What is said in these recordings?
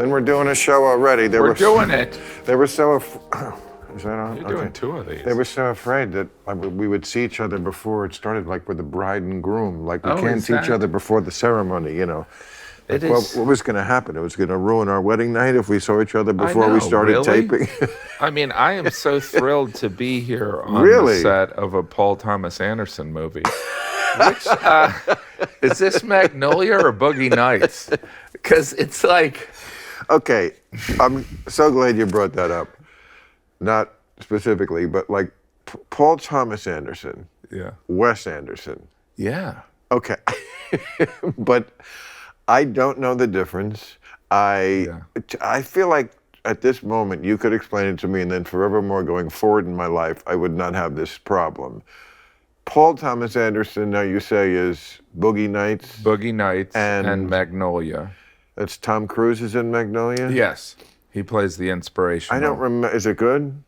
Then we're doing a show already. We're doing it. They were so is that on? You're doing two of these. They were so afraid that we would see each other before it started, like with the bride and groom. Like we can't see each other before the ceremony, you know. Like, what was going to happen? It was going to ruin our wedding night if we saw each other before we started taping. I mean, I am so thrilled to be here on the set of a Paul Thomas Anderson movie. Which, is this Magnolia or Boogie Nights? Because it's like... Okay, I'm so glad you brought that up. Not specifically, but like Paul Thomas Anderson. Yeah. Wes Anderson. Yeah. Okay. But I don't know the difference. I feel like at this moment you could explain it to me, and then forevermore going forward in my life, I would not have this problem. Paul Thomas Anderson, now you say, is Boogie Nights? Boogie Nights and Magnolia. That's Tom Cruise is in Magnolia? Yes. He plays the inspiration. I don't remember. Is it good?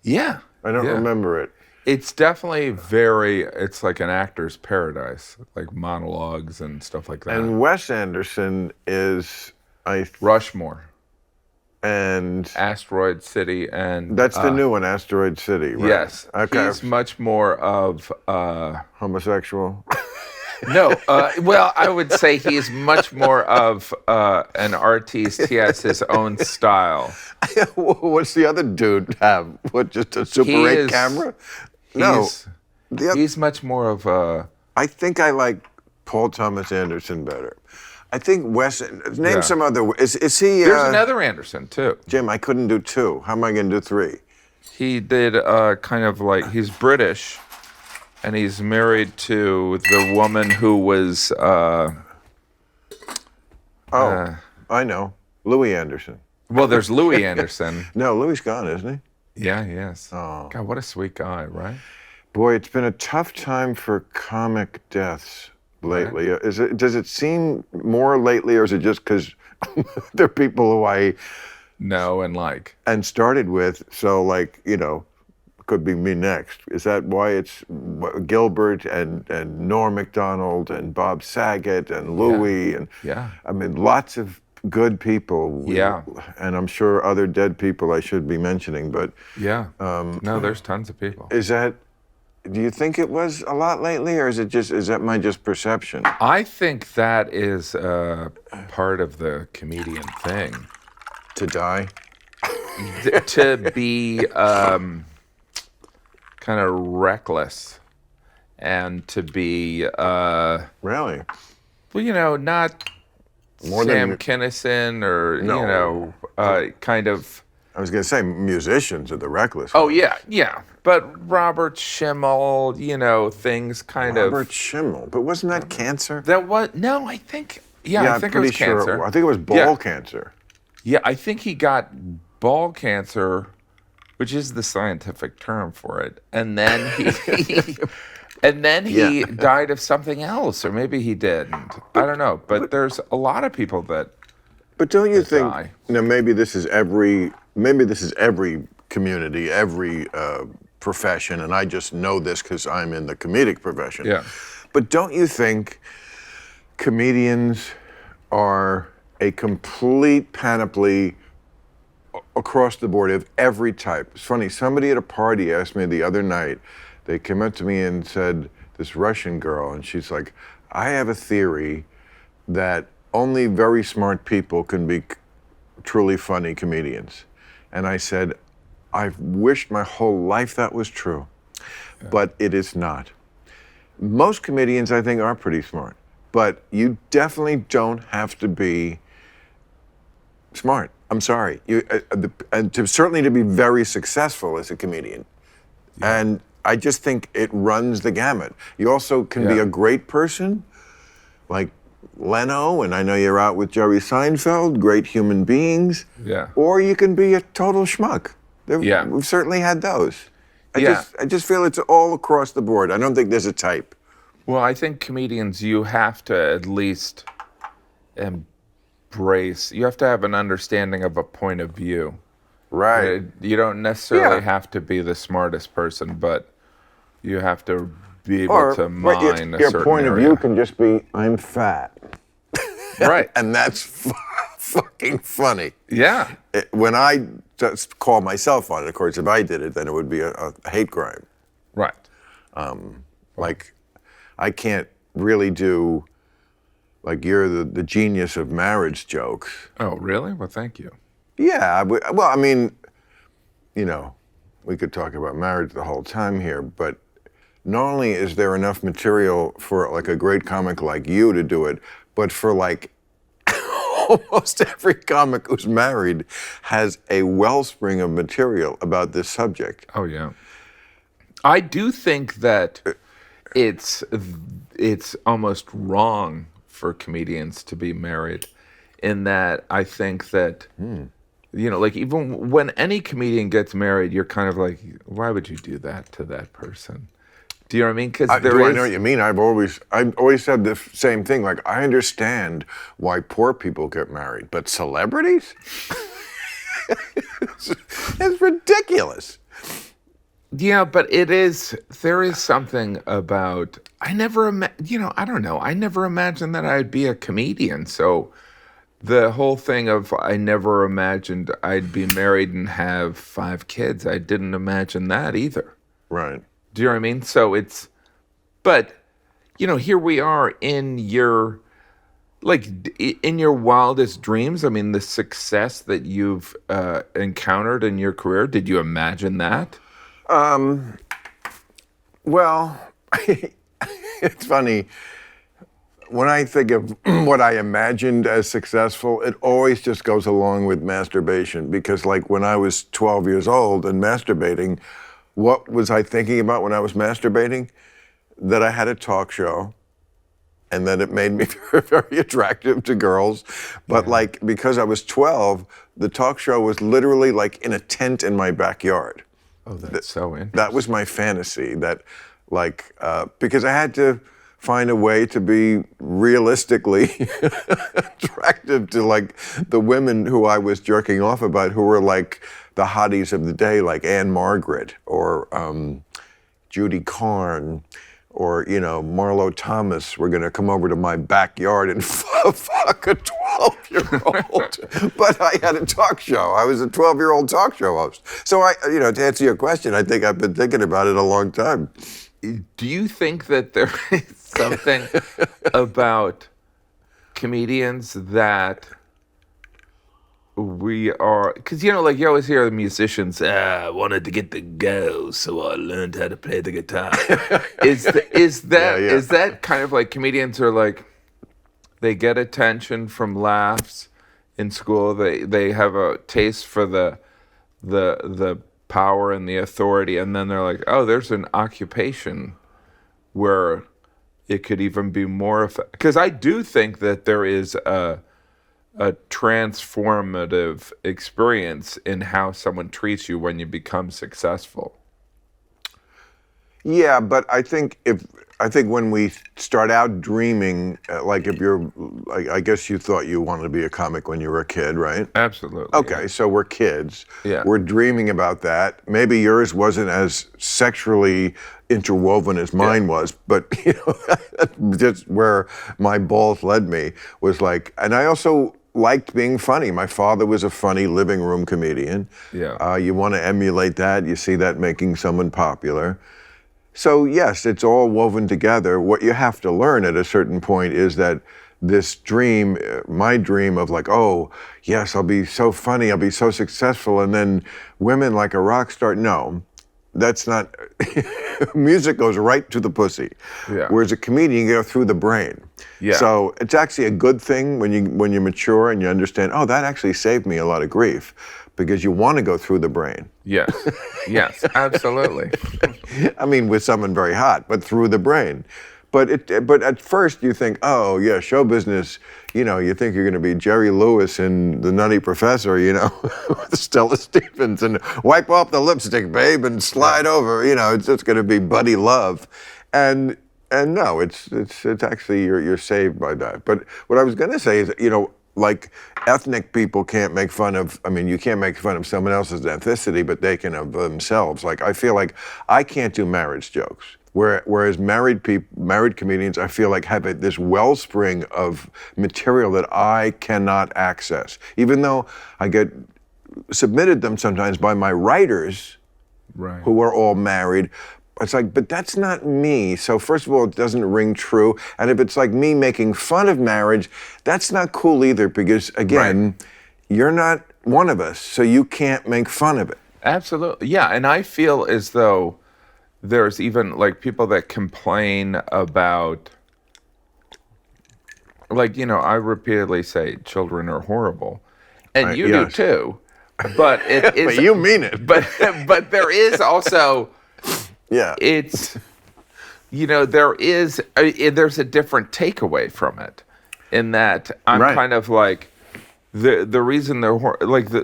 Yeah. I don't remember it. It's definitely it's like an actor's paradise, like monologues and stuff like that. And Wes Anderson is, Rushmore. And Asteroid City and... That's the new one, Asteroid City, right? Yes. Okay. He's much more of... homosexual? No, well, I would say he's much more of an artiste. He has his own style. What's the other dude have? What, just a Super 8 camera? No. He's much more of a... I think I like Paul Thomas Anderson better. I think Wes... Name some other... Is he... There's another Anderson, too. Jim, I couldn't do two. How am I going to do three? He did kind of like... He's British, and he's married to the woman who was... I know. Louis Anderson. Well, there's Louis Anderson. No, Louis gone, isn't he? Yeah, he is. Oh. God, what a sweet guy, right? Boy, it's been a tough time for comic deaths lately. Right. Does it seem more lately, or is it just because they're people who I know and like and started with? So, like, you know, could be me next. Is that why it's Gilbert and Norm Macdonald and Bob Saget and Louis and I mean, lots of good people. And I'm sure other dead people I should be mentioning, but no, there's tons of people. Do you think it was a lot lately, or is that my just perception? I think that is part of the comedian thing. To die? To be kind of reckless, and to be... Really? Well, you know, not more Sam Kinison or, you know, kind of... I was going to say musicians are the reckless Oh, ones. yeah. But Robert Schimmel, you know, things kind of... Robert Schimmel, but wasn't that cancer? That was... No, I think... I think it was cancer. I think it was ball cancer. Yeah, I think he got ball cancer, which is the scientific term for it. And then he died of something else, or maybe he didn't. I don't know. But there's a lot of people that But don't you think, die. Maybe this is every community, every profession, and I just know this because I'm in the comedic profession. Yeah. But don't you think comedians are a complete panoply across the board of every type? It's funny, somebody at a party asked me the other night, they came up to me and said, this Russian girl, and she's like, I have a theory that only very smart people can be truly funny comedians. And I said, I've wished my whole life that was true, but it is not. Most comedians, I think, are pretty smart, but you definitely don't have to be smart. I'm sorry. And certainly to be very successful as a comedian. Yeah. And I just think it runs the gamut. You also can be a great person, like Leno, and I know you're out with Jerry Seinfeld, great human beings. Yeah. Or you can be a total schmuck. We've certainly had those. I just feel it's all across the board. I don't think there's a type. Well, I think comedians, you have to at least embrace, you have to have an understanding of a point of view. Right. You don't necessarily have to be the smartest person, but you have to be able to mine a certain Your point area. of view can just be, I'm fat. Right. And that's fucking funny. Yeah. When I just call myself on it, of course, if I did it, then it would be a hate crime. Right. Like, I can't really do, like, you're the genius of marriage jokes. Oh, really? Well, thank you. Yeah, well, I mean, you know, we could talk about marriage the whole time here, but not only is there enough material for like a great comic like you to do it, but for like almost every comic who's married has a wellspring of material about this subject. Oh, yeah. I do think that it's almost wrong for comedians to be married, in that I think that, you know, like even when any comedian gets married, you're kind of like, why would you do that to that person? Do you know what I mean? Because I know what you mean. I've always said the same thing. Like, I understand why poor people get married, but celebrities? It's ridiculous. Yeah, but there is something about, I never imagined that I'd be a comedian. So the whole thing of, I never imagined I'd be married and have 5 kids. I didn't imagine that either. Right. Do you know what I mean? So but, you know, here we are in your wildest dreams. I mean, the success that you've encountered in your career, did you imagine that? Well, it's funny. When I think of what I imagined as successful, it always just goes along with masturbation. Because like when I was 12 years old and masturbating, what was I thinking about when I was masturbating? That I had a talk show and that it made me very attractive to girls. But like, because I was 12, the talk show was literally like in a tent in my backyard. Oh, that's so interesting. That was my fantasy, that like, because I had to find a way to be realistically attractive to like the women who I was jerking off about, who were like the hotties of the day, like Anne Margaret or Judy Carn or, you know, Marlo Thomas were going to come over to my backyard and fuck a 12-year-old. But I had a talk show. I was a 12-year-old talk show host. So to answer your question, I think I've been thinking about it a long time. Do you think that there is something about comedians that we are, because, you know, like you always hear the musicians, I wanted to get the go, so I learned how to play the guitar. Is that kind of like comedians are like, they get attention from laughs in school, they have a taste for the power and the authority, and then they're like, oh, there's an occupation where it could even be more effective. Because I do think that there is a transformative experience in how someone treats you when you become successful. Yeah, but I think when we start out dreaming, like if you're, I guess you thought you wanted to be a comic when you were a kid, right? Absolutely. Okay, so we're kids. Yeah. We're dreaming about that. Maybe yours wasn't as sexually interwoven as mine was, but you know, just where my balls led me was like, and I also liked being funny. My father was a funny living room comedian. Yeah. You want to emulate that. You see that making someone popular. So yes, it's all woven together. What you have to learn at a certain point is that this dream, my dream of like, oh, yes, I'll be so funny, I'll be so successful, and then women like a rock star, no, that's not, music goes right to the pussy. Yeah. Whereas a comedian, you go through the brain. Yeah. So it's actually a good thing when you mature and you understand, oh, that actually saved me a lot of grief, because you want to go through the brain. Yes, yes, absolutely. I mean, with someone very hot, but through the brain. But at first you think, oh yeah, show business, you know, you think you're going to be Jerry Lewis in The Nutty Professor, you know, with Stella Stevens, and wipe off the lipstick, babe, and slide over, you know, it's just going to be buddy love. And no, it's actually, you're saved by that. But what I was going to say is, you know, like ethnic people can't make fun of, I mean, you can't make fun of someone else's ethnicity, but they can of themselves. Like, I feel like I can't do marriage jokes. Whereas married comedians, I feel like have this wellspring of material that I cannot access, even though I get submitted them sometimes by my writers, Right. who are all married. It's like, but that's not me. So first of all, it doesn't ring true. And if it's like me making fun of marriage, that's not cool either, because again, you're not one of us, so you can't make fun of it. Absolutely. Yeah, and I feel as though there's even like people that complain about, like, I repeatedly say children are horrible. And you do too. But it is But you mean it. But there is also it's there's a different takeaway from it, in that I'm kind of like the reason they're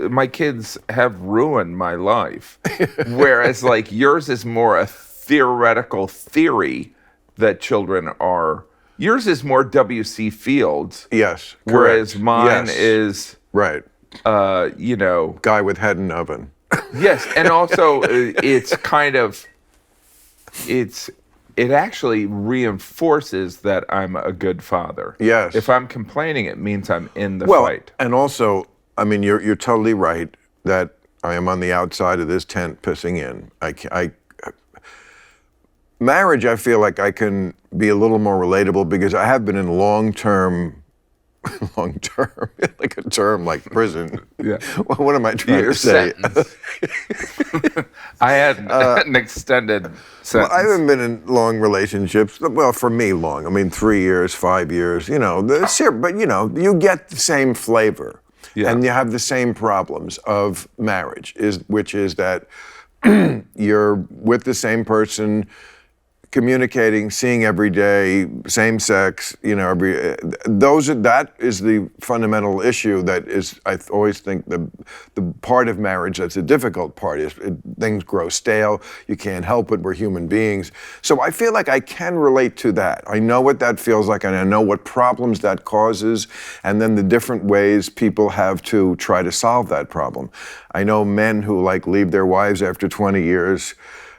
my kids have ruined my life, whereas like yours is more a theoretical theory that children are. Yours is more W.C. Fields. Yes. Whereas mine is guy with head in oven. Yes, and also it's kind of it actually reinforces that I'm a good father. Yes. If I'm complaining, it means I'm in the fight. And also, I mean, you're totally right that I am on the outside of this tent pissing in. Marriage, I feel like I can be a little more relatable because I have been in long-term, like a term like prison. Yeah. What am I trying to say? I had an extended sentence. Well, I haven't been in long relationships. Well, for me, long. I mean, 3 years, 5 years, but you get the same flavor. Yeah. And you have the same problems of marriage, which is that you're with the same person, communicating, seeing every day, same sex, that is the fundamental issue that is, I always think, the part of marriage that's a difficult part is things grow stale, you can't help it, we're human beings. So I feel like I can relate to that. I know what that feels like, and I know what problems that causes, and then the different ways people have to try to solve that problem. I know men who leave their wives after 20 years,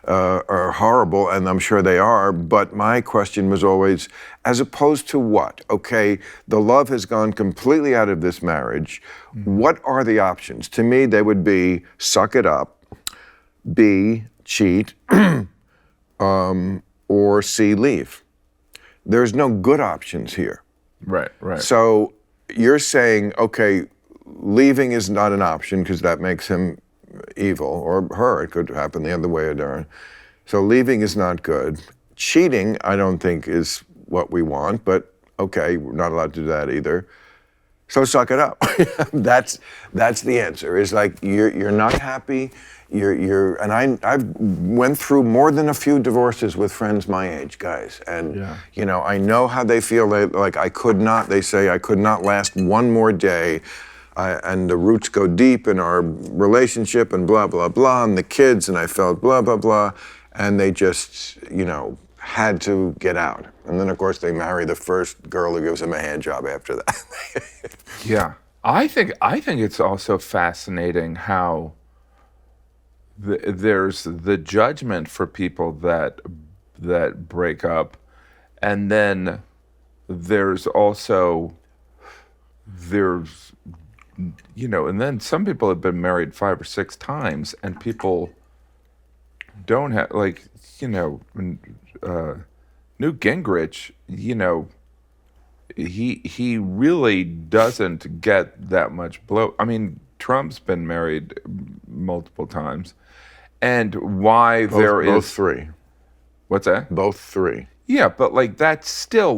are horrible, and I'm sure they are, but my question was always, as opposed to what? Okay, the love has gone completely out of this marriage. What are the options? To me, they would be suck it up, B, cheat, or C, leave. There's no good options here. Right. So you're saying, okay, leaving is not an option because that makes him evil, or her. It could happen the other way around. So leaving is not good. Cheating, I don't think is what we want, but okay, we're not allowed to do that either. So suck it up. That's the answer. It's like you're not happy. And I've went through more than a few divorces with friends my age, guys, and I know how they feel. They say I could not last one more day. And the roots go deep in our relationship and blah, blah, blah, and the kids, and I felt blah, blah, blah, and they just, had to get out. And then, of course, they marry the first girl who gives them a hand job after that. Yeah. I think it's also fascinating how there's the judgment for people that break up, and then there's and then some people have been married 5 or 6 times, and people don't have, Newt Gingrich, he really doesn't get that much blow. I mean, Trump's been married multiple times, and why both 3. What's that? Both 3. Yeah, but that's still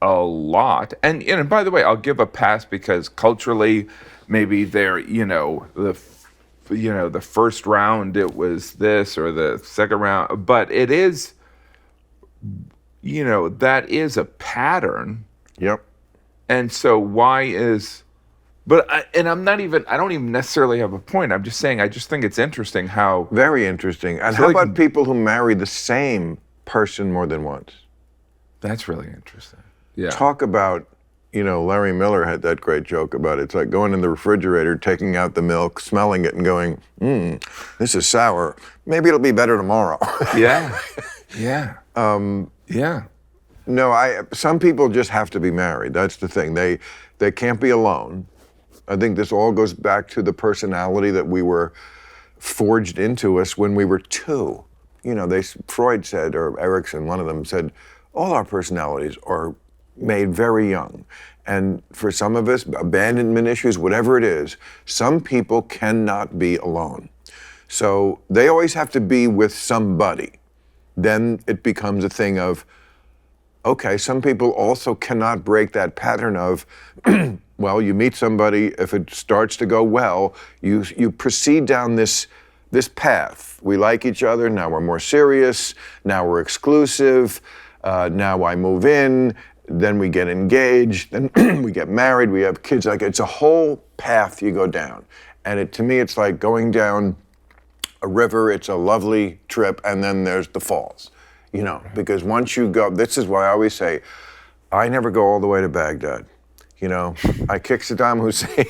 a lot. And by the way, I'll give a pass because culturally, maybe they're, the first round it was this, or the second round, but it is, that is a pattern. Yep. And so I don't even necessarily have a point. I'm just saying, I just think it's interesting how. Very interesting. And how about people who marry the same person more than once? That's really interesting. Yeah. Talk about, Larry Miller had that great joke about it. It's like going in the refrigerator, taking out the milk, smelling it, and going, this is sour. Maybe it'll be better tomorrow. Yeah. Yeah. Yeah. No, some people just have to be married. That's the thing. They can't be alone. I think this all goes back to the personality that we were forged into us when we were 2. You know, Freud said, or Erickson, one of them said, all our personalities are made very young. And for some of us, abandonment issues, whatever it is, some people cannot be alone. So they always have to be with somebody. Then it becomes a thing of, okay, some people also cannot break that pattern of, well, you meet somebody, if it starts to go well, you proceed down this path. We like each other, now we're more serious, now we're exclusive, now I move in, then we get engaged, then we get married, we have kids. Like, it's a whole path you go down. And to me, it's like going down a river. It's a lovely trip, and then there's the falls. You know, because once you go, this is why I always say, I never go all the way to Baghdad. You know, I kick Saddam Hussein.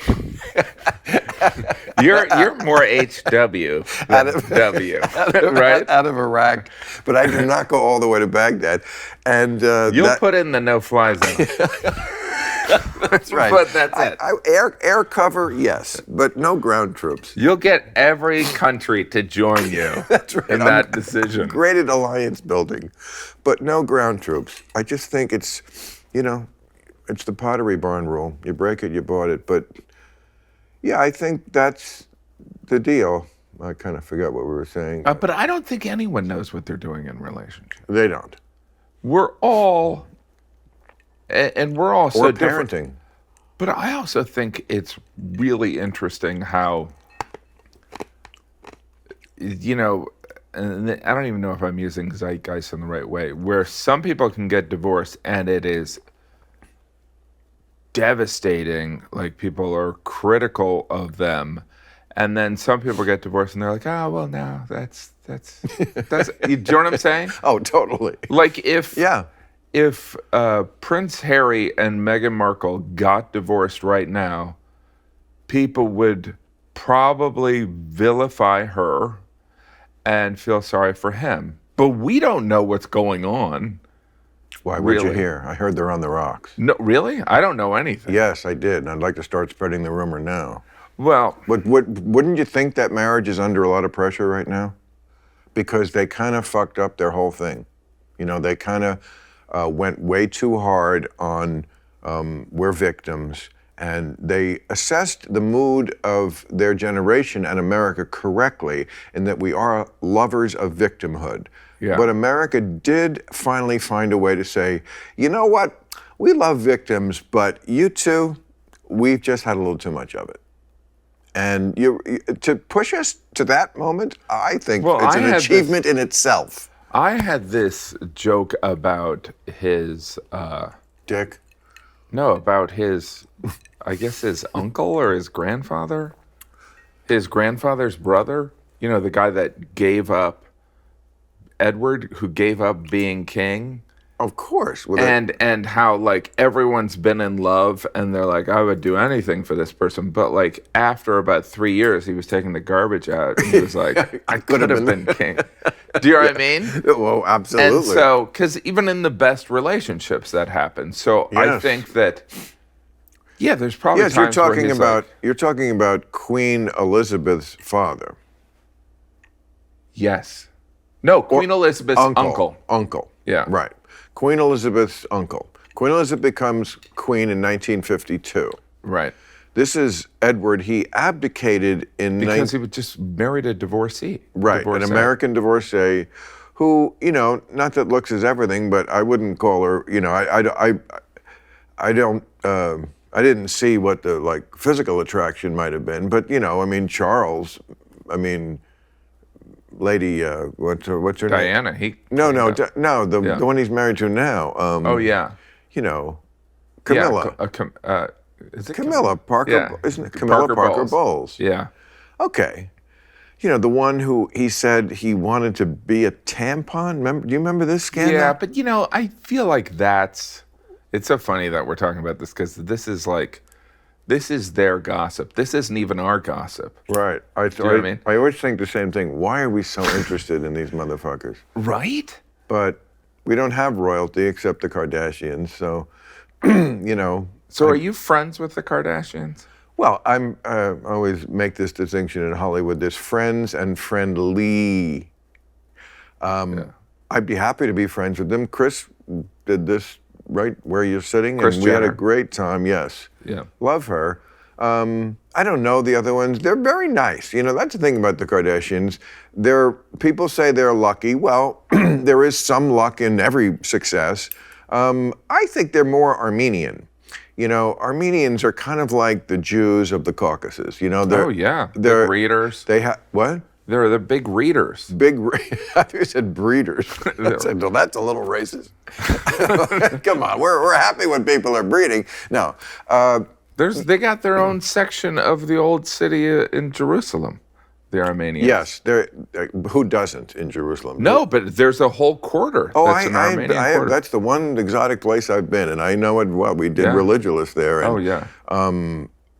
You're more HW than W, right? Out of Iraq, but I do not go all the way to Baghdad. And you'll put in the no-fly zone. That's right. But that's it. Air cover, yes, but no ground troops. You'll get every country to join you That's right. in that decision. Great at alliance building, but no ground troops. I just think it's, you know, it's the Pottery Barn rule. You break it, you bought it. But yeah, I think that's the deal. I kind of forgot what we were saying. But I don't think anyone knows what they're doing in relationships. They don't. We're all, and we're all so Or different. parenting. But I also think it's really interesting how, you know, and I don't even know if I'm using zeitgeist in the right way, where some people can get divorced and it is devastating, like people are critical of them, and then some people get divorced and they're like, oh, well, no, that's you know what I'm saying? Oh, totally. Like if Yeah. Prince Harry and Meghan Markle got divorced right now, people would probably vilify her and feel sorry for him. But we don't know what's going on. Why would you Really? hear? I heard they're on the rocks. No, really? I don't know anything. Yes, I did, and I'd like to start spreading the rumor now. Well, But wouldn't you think that marriage is under a lot of pressure right now? Because they kind of fucked up their whole thing. You know, they kind of went way too hard on we're victims, and they assessed the mood of their generation and America correctly in that we are lovers of victimhood. Yeah. But America did finally find a way to say, you know what, we love victims, but you two, we've just had a little too much of it. And to push us to that moment, I think it's an achievement in itself. I had this joke about his, Dick? no, about his, I guess his uncle or his grandfather, his grandfather's brother, you know, the guy that gave up, Edward, who gave up being king. Of course. And how, like, everyone's been in love and they're like, I would do anything for this person. But, like, after about 3 years, he was taking the garbage out. And he was like, I could have been king. Do you know what I mean? Well, absolutely. And so, because even in the best relationships, that happens. So I Yes. think that, yeah, there's probably Yes, times where he's like, you're talking about Queen Elizabeth's father. yes. No, Queen Elizabeth's uncle. Uncle. Yeah. Right. Queen Elizabeth's uncle. Queen Elizabeth becomes queen in 1952. Right. This is Edward. He abdicated in Because he was just married a divorcee. Right, Divorcee. an American divorcee who, you know, not that looks is everything, but I wouldn't call her, you know, I didn't see what the, like, physical attraction might have been, but, you know, I mean, Charles, I mean, Lady, what's her name? Diana. The one he's married to now. Oh, yeah. You know, Camilla. Yeah, is it Camilla Parker, Yeah. isn't it? Camilla Parker Bowles. Yeah. Okay. You know, the one who he said he wanted to be a tampon. Do you remember this scandal? Yeah, but, you know, I feel like it's so funny that we're talking about this because this is their gossip. This isn't even our gossip. Right. Do you know what I mean? I always think the same thing. Why are we so interested in these motherfuckers? Right? but we don't have royalty except the Kardashians. So, So are you friends with the Kardashians? Well, I always make this distinction in Hollywood. There's friends and friendly. I'd be happy to be friends with them. Chris did this right where you're sitting, Kris and we had a Jenner. great time. Yes. Yeah. Love her. I don't know the other ones. They're very nice. That's the thing about the Kardashians. People say they're lucky. Well, there is some luck in every success. I think they're more Armenian. Armenians are kind of like the Jews of the Caucasus. Oh yeah, they're big readers. They have what? They're the big readers. I think you said breeders. I said, well, that's a little racist. Come on, we're happy when people are breeding. No. They got their own section of the old city in Jerusalem, the Armenians. Yes, who doesn't in Jerusalem? No, but there's a whole quarter that's an Armenian quarter. That's the one exotic place I've been, and I know it well. We did Religulous there. And, oh, yeah.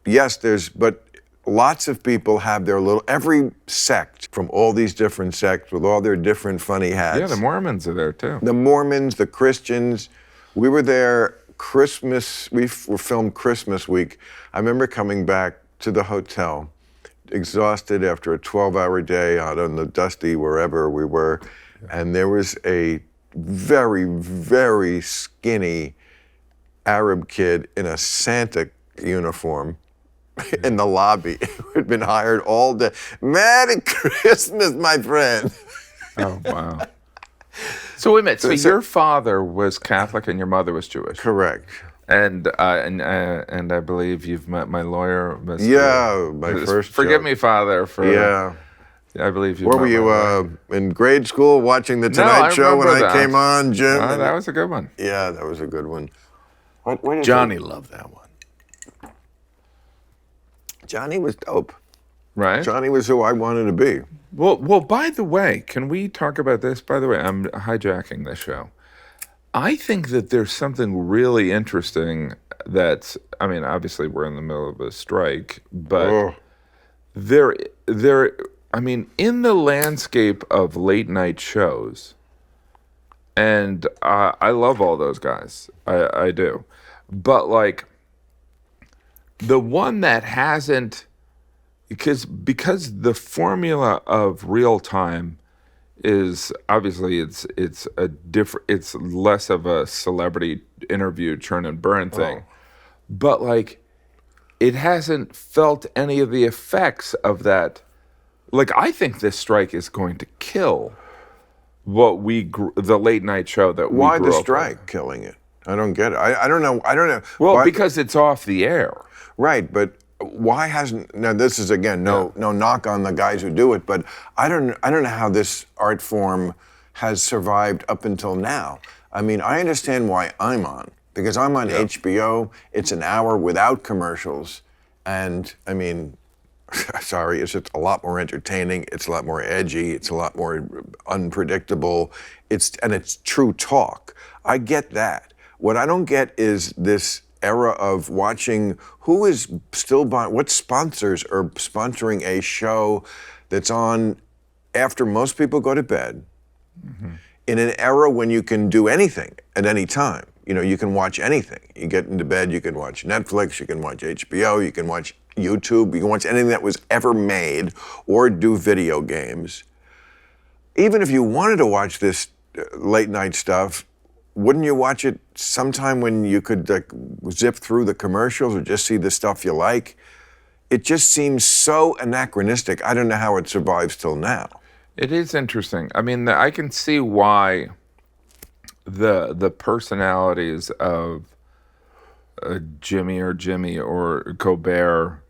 Yes, but lots of people have every sect from all these different sects with all their different funny hats. Yeah, the Mormons are there, too. The Mormons, the Christians. We were there we filmed Christmas week. I remember coming back to the hotel, exhausted after a 12-hour day out on the dusty wherever we were, and there was a very, very skinny Arab kid in a Santa uniform in the lobby who had been hired all day. Merry Christmas, my friend. Oh, wow. So wait a minute. So your father was Catholic and your mother was Jewish. Correct. And I believe you've met my lawyer, Mr. Yeah, my first. Forgive job. me, Father, for. Yeah. I believe you. Where were you in grade school watching the Tonight Show when I came on, Jim? That was a good one. Yeah, that was a good one. Johnny loved that one. Johnny was dope. Right? Johnny was who I wanted to be. Well, by the way, can we talk about this? By the way, I'm hijacking this show. I think that there's something really interesting obviously we're in the middle of a strike, but in the landscape of late night shows, and I love all those guys. I do. But like the one that hasn't, because the formula of real time is obviously it's less of a celebrity interview churn and burn thing, but like it hasn't felt any of the effects of that. Like I think this strike is going to kill the late night show that we grew up with. Why the strike killing it? I don't get it. I don't know. Well, because it's off the air. Right, but why hasn't? Now this is again no knock on the guys who do it, but I don't know how this art form has survived up until now. I mean, I understand why I'm on, because I'm on HBO. It's an hour without commercials, and I mean, sorry, it's just a lot more entertaining. It's a lot more edgy. It's a lot more unpredictable. It's true talk. I get that. What I don't get is this era of watching who is still buying, what sponsors are sponsoring a show that's on after most people go to bed, in an era when you can do anything at any time. You can watch anything. You get into bed, you can watch Netflix, you can watch HBO, you can watch YouTube, you can watch anything that was ever made or do video games. Even if you wanted to watch this late night stuff, wouldn't you watch it sometime when you could zip through the commercials or just see the stuff you like? It just seems so anachronistic. I don't know how it survives till now. It is interesting. I mean, I can see why the personalities of Jimmy or Colbert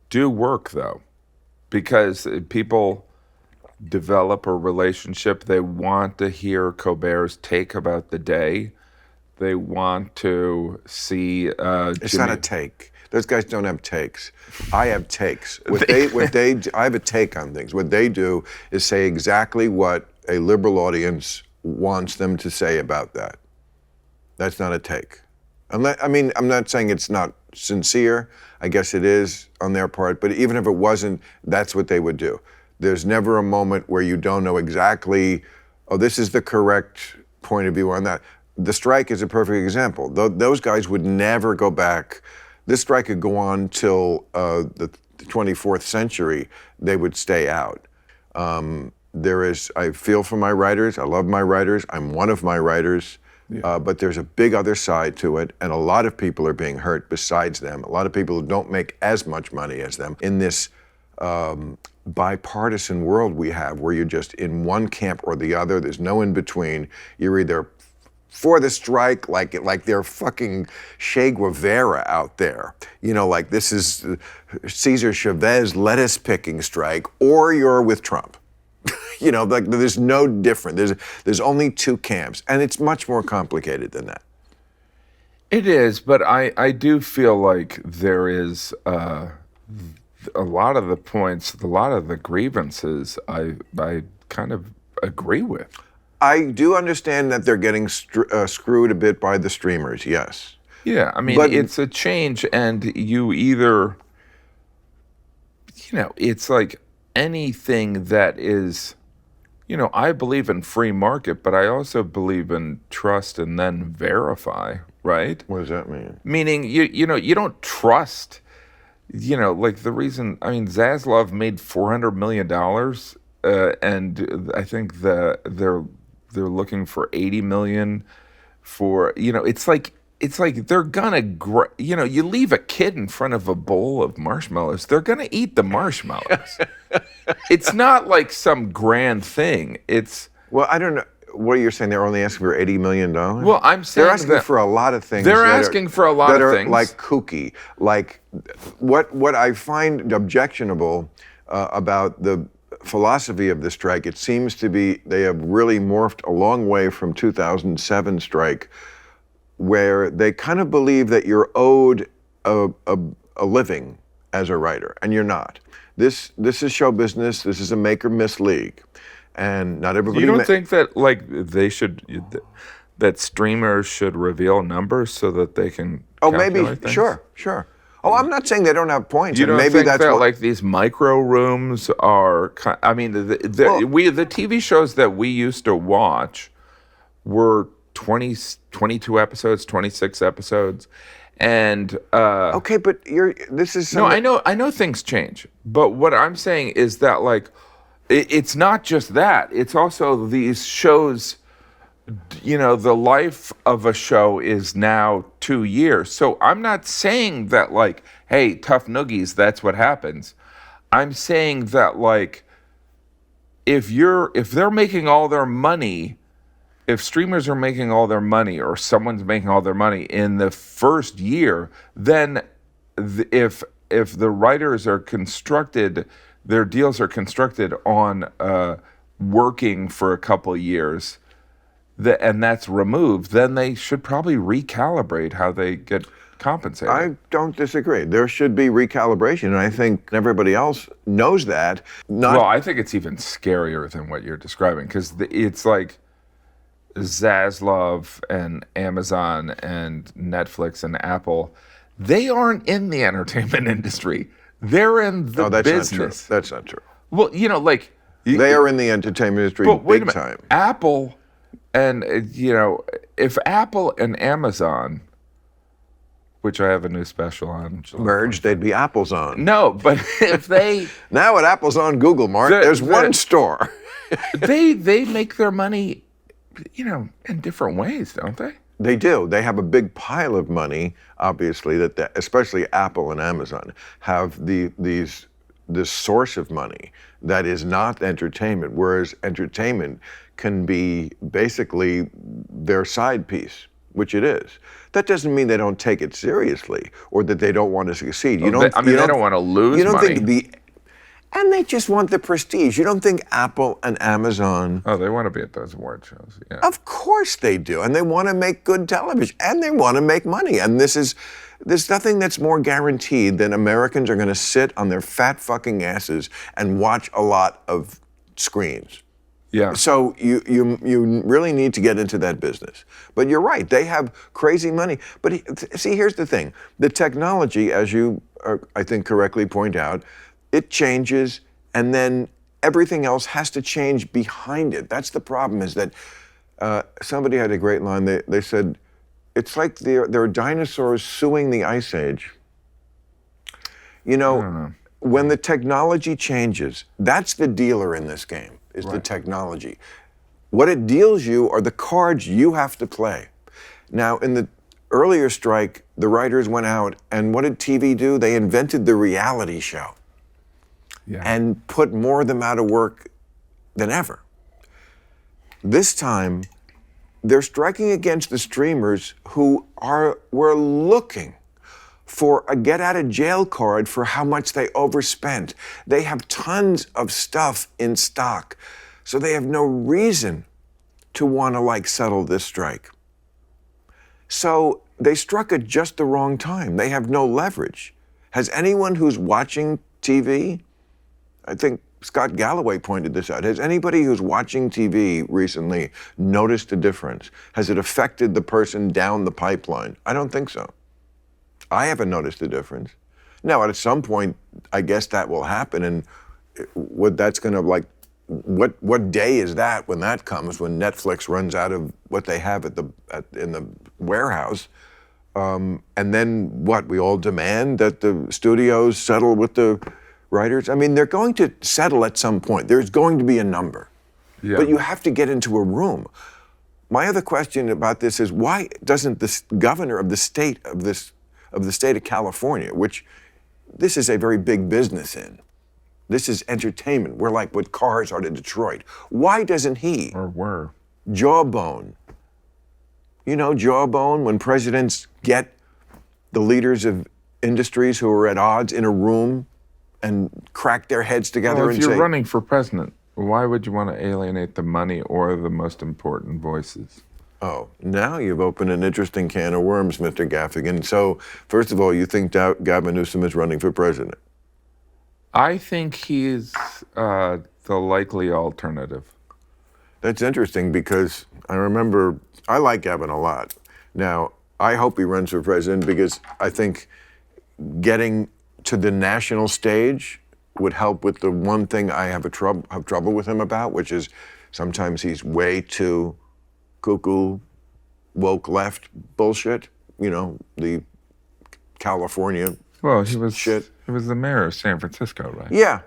do work, though, because people develop a relationship. They want to hear Colbert's take about the day. They want to see It's not a take. Those guys don't have takes. I have takes. I have a take on things. What they do is say exactly what a liberal audience wants them to say about that. That's not a take. I'm not saying it's not sincere. I guess it is on their part. But even if it wasn't, that's what they would do. There's never a moment where you don't know exactly, this is the correct point of view on that. The strike is a perfect example. Those guys would never go back. This strike could go on till the 24th century. They would stay out. I feel for my writers. I love my writers. I'm one of my writers. Yeah. But there's a big other side to it, and a lot of people are being hurt besides them. A lot of people who don't make as much money as them in this bipartisan world we have, where you're just in one camp or the other. There's no in between. You're either for the strike, like they're fucking Che Guevara out there, like this is Cesar Chavez lettuce picking strike, or you're with Trump. Like there's no different. There's only two camps, and it's much more complicated than that. It is, but I do feel like there is a lot of the points, a lot of the grievances I kind of agree with. I do understand that they're getting screwed a bit by the streamers, yes. Yeah, I mean, it's a change, and you either, it's like anything that is, I believe in free market, but I also believe in trust and then verify, right? What does that mean? Meaning, you don't trust, like the reason, Zaslav made $400 million, and I think they're looking for $80 million for, it's like they're gonna, you leave a kid in front of a bowl of marshmallows, they're gonna eat the marshmallows. It's not like some grand thing. Well, I don't know. What you're saying, they're only asking for $80 million? Well, I'm saying they're asking for a lot of things. They're asking for a lot of things. Like kooky. Like what I find objectionable about the philosophy of the strike, it seems to be they have really morphed a long way from 2007 strike, where they kind of believe that you're owed a living as a writer, and you're not. This is show business. This is a make or miss league, and not everybody. You don't think that that streamers should reveal numbers so that they can? Maybe things? Sure. Oh, I'm not saying they don't have points. You don't maybe think that's that like these micro rooms are? The TV shows that we used to watch were 22 episodes, 26 episodes. And okay, but this is no. I know things change, but what I'm saying is that it's not just that. It's also these shows. The life of a show is now 2 years. So I'm not saying that hey, tough noogies, that's what happens. I'm saying that if they're making all their money. If streamers are making all their money, or someone's making all their money in the first year, then if the writers are constructed, their deals are constructed on working for a couple of years, and that's removed, then they should probably recalibrate how they get compensated. I don't disagree. There should be recalibration, and I think everybody else knows that. Well, I think it's even scarier than what you're describing, because it's like Zaslav and Amazon and Netflix and Apple, they aren't in the entertainment industry. They're in the business. That's not true. Well, they are in the entertainment industry big time. Apple and, if Apple and Amazon, which I have a new special on. Merged, they'd be Apple's on. No, but if they... Now at Apple's on Google, Mark, there's one store. they make their money, in different ways, don't they? They do. They have a big pile of money, obviously, that especially Apple and Amazon have this source of money that is not entertainment, whereas entertainment can be basically their side piece, which it is. That doesn't mean they don't take it seriously or that they don't want to succeed. They don't want to lose money. And they just want the prestige. You don't think Apple and Amazon... Oh, they want to be at those award shows, yeah. Of course they do. And they want to make good television. And they want to make money. And there's nothing that's more guaranteed than Americans are going to sit on their fat fucking asses and watch a lot of screens. Yeah. So you really need to get into that business. But you're right. They have crazy money. But see, here's the thing. The technology, as you, I think, correctly point out, it changes, and then everything else has to change behind it. That's the problem, is that Somebody had a great line. They said, it's like there are dinosaurs suing the Ice Age. You know, when the technology changes, that's the dealer in this game, is the technology. What it deals you are the cards you have to play. Now, in the earlier strike, the writers went out, and what did TV do? They invented the reality show and put more of them out of work than ever. This time, they're striking against the streamers who were looking for a get-out-of-jail card for how much they overspent. They have tons of stuff in stock, so they have no reason to want to settle this strike. So they struck at just the wrong time. They have no leverage. Has anyone who's watching TV, I think Scott Galloway pointed this out, has anybody who's watching TV recently noticed a difference? Has it affected the person down the pipeline? I don't think so. I haven't noticed a difference. Now, at some point, I guess that will happen, and what that's going to what day is that when that comes? When Netflix runs out of what they have in the warehouse, and then what? We all demand that the studios settle with the writers. I mean, they're going to settle at some point. There's going to be a number, but you have to get into a room. My other question about this is, why doesn't the governor of the state of California, which this is a very big business in, this is entertainment. We're like what cars are to Detroit. Why doesn't he? Or were. Jawbone. You know, jawbone, when presidents get the leaders of industries who are at odds in a room and crack their heads together and say... If you're running for president, why would you want to alienate the money or the most important voices? Oh, now you've opened an interesting can of worms, Mr. Gaffigan. So, first of all, you think Gavin Newsom is running for president? I think he's the likely alternative. That's interesting because I like Gavin a lot. Now, I hope he runs for president because I think getting to the national stage would help with the one thing I have trouble with him about, which is sometimes he's way too cuckoo, woke left bullshit. You know, the California shit. He was the mayor of San Francisco, right? Yeah,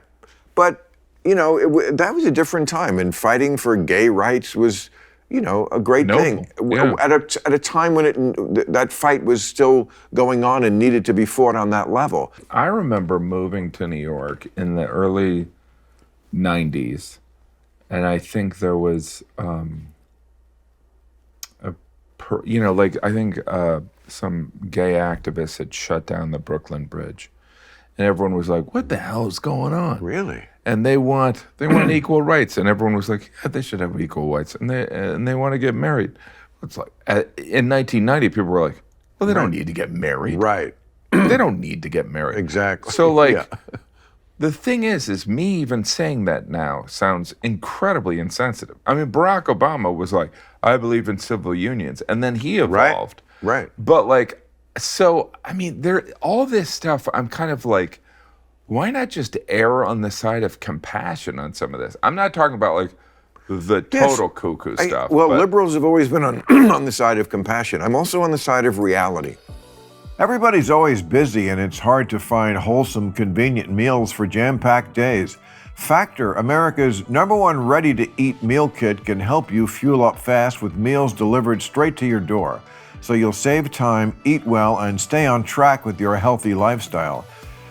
but you know that was a different time, and fighting for gay rights was, you know, a great thing at a time when that fight was still going on and needed to be fought on that level. I remember moving to New York in the early '90s, and I think there was, I think some gay activists had shut down the Brooklyn Bridge. And everyone was like, what the hell is going on? Really? And they want equal rights. And everyone was like, yeah, they should have equal rights. And they want to get married. It's like, in 1990, people were like, well, they don't need to get married. Right. They don't need to get married. Exactly. So the thing is me even saying that now sounds incredibly insensitive. I mean, Barack Obama was like, I believe in civil unions. And then he evolved. Right. But so, I mean, all this stuff, I'm kind of like, why not just err on the side of compassion on some of this? I'm not talking about the total cuckoo stuff. Liberals have always been on the side of compassion. I'm also on the side of reality. Everybody's always busy, and it's hard to find wholesome, convenient meals for jam-packed days. Factor, America's #1 ready-to-eat meal kit, can help you fuel up fast with meals delivered straight to your door, so you'll save time, eat well, and stay on track with your healthy lifestyle.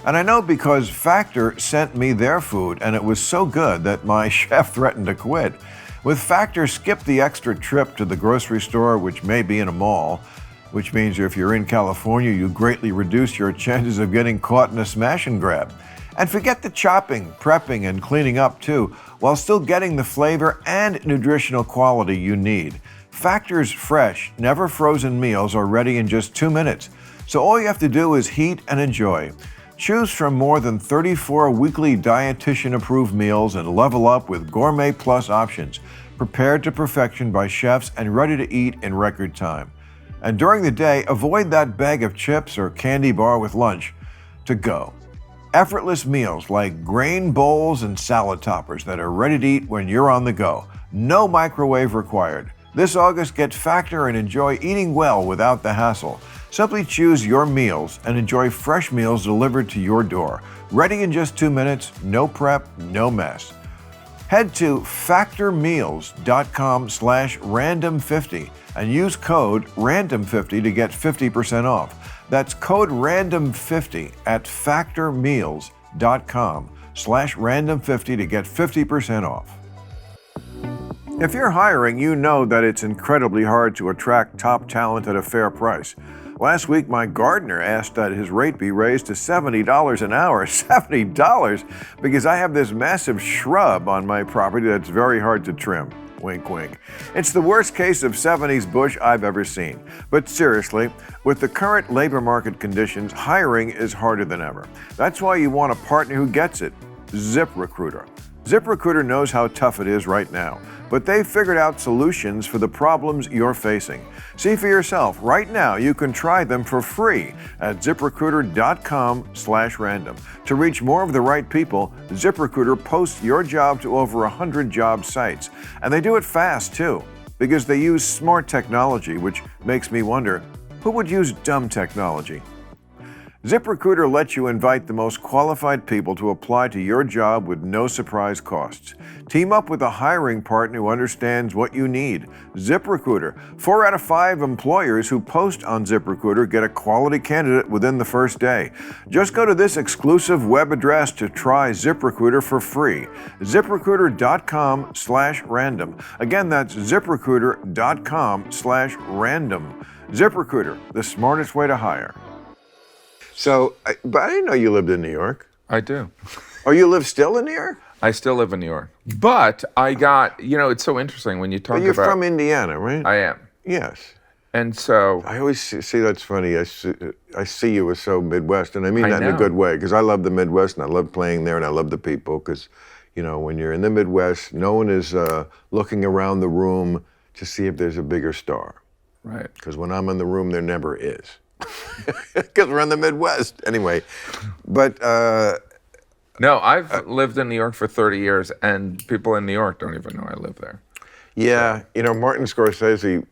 And I know because Factor sent me their food, and it was so good that my chef threatened to quit. With Factor, skip the extra trip to the grocery store, which may be in a mall, which means if you're in California, you greatly reduce your chances of getting caught in a smash and grab. And forget the chopping, prepping, and cleaning up too, while still getting the flavor and nutritional quality you need. Factor's fresh, never frozen meals are ready in just 2 minutes, so all you have to do is heat and enjoy. Choose from more than 34 weekly dietitian-approved meals and level up with Gourmet Plus options, prepared to perfection by chefs and ready to eat in record time. And during the day, avoid that bag of chips or candy bar with lunch to go. Effortless meals like grain bowls and salad toppers that are ready to eat when you're on the go. No microwave required. This August, get Factor and enjoy eating well without the hassle. Simply choose your meals and enjoy fresh meals delivered to your door. Ready in just 2 minutes, no prep, no mess. Head to factormeals.com/random50 and use code random50 to get 50% off. That's code random50 at factormeals.com/random50 to get 50% off. If you're hiring, you know that it's incredibly hard to attract top talent at a fair price. Last week, my gardener asked that his rate be raised to $70 an hour. $70? Because I have this massive shrub on my property that's very hard to trim. Wink, wink. It's the worst case of 70s bush I've ever seen. But seriously, with the current labor market conditions, hiring is harder than ever. That's why you want a partner who gets it. ZipRecruiter. ZipRecruiter knows how tough it is right now, but they've figured out solutions for the problems you're facing. See for yourself. Right now, you can try them for free at ZipRecruiter.com/random. To reach more of the right people, ZipRecruiter posts your job to over 100 job sites. And they do it fast, too, because they use smart technology, which makes me wonder, who would use dumb technology? ZipRecruiter lets you invite the most qualified people to apply to your job with no surprise costs. Team up with a hiring partner who understands what you need. ZipRecruiter. 4 out of 5 employers who post on ZipRecruiter get a quality candidate within the first day. Just go to this exclusive web address to try ZipRecruiter for free. ZipRecruiter.com/random. Again, that's ZipRecruiter.com/random. ZipRecruiter, the smartest way to hire. So, but I didn't know you lived in New York. I do. Oh, you live still in New York? I still live in New York. But I got, it's so interesting when you talk about... But you're from Indiana, right? I am. Yes. And so... I always see that's funny. I see you as so Midwest, and I mean that in a good way, because I love the Midwest, and I love playing there, and I love the people, because, when you're in the Midwest, no one is looking around the room to see if there's a bigger star. Right. Because when I'm in the room, there never is. Because we're in the Midwest. Anyway, but... No, I've lived in New York for 30 years, and people in New York don't even know I live there. Yeah, Martin Scorsese